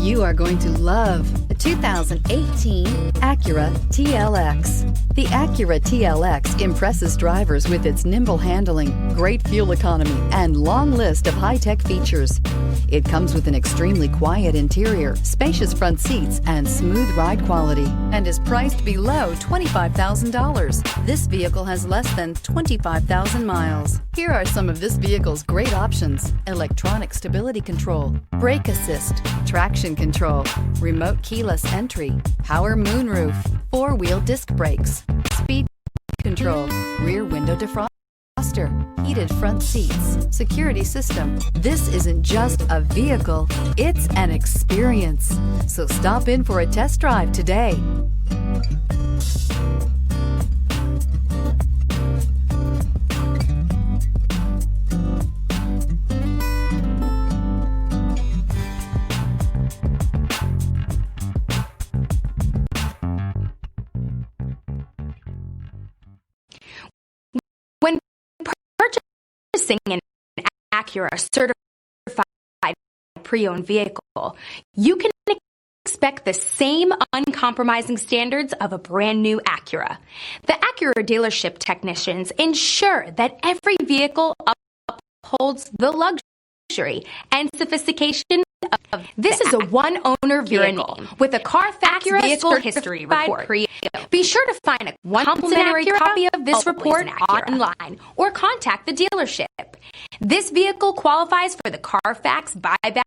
You are going to love the 2018 Acura TLX. The Acura TLX impresses drivers with its nimble handling, great fuel economy, and long list of high-tech features. It comes with an extremely quiet interior, spacious front seats, and smooth ride quality, and is priced below $25,000. This vehicle has less than 25,000 miles. Here are some of this vehicle's great options: electronic stability control, brake assist, traction control, remote keyless entry, power moonroof, four-wheel disc brakes, speed control, rear window defroster, heated front seats, security system. This isn't just a vehicle, it's an experience. So stop in for a test drive today. When purchasing an Acura certified pre-owned vehicle, you can expect the same uncompromising standards of a brand new Acura. The Acura dealership technicians ensure that every vehicle upholds the luxury and sophistication of this is a one-owner vehicle with a Carfax vehicle history report. Be sure to find a complimentary copy of this report online or contact the dealership. This vehicle qualifies for the Carfax buyback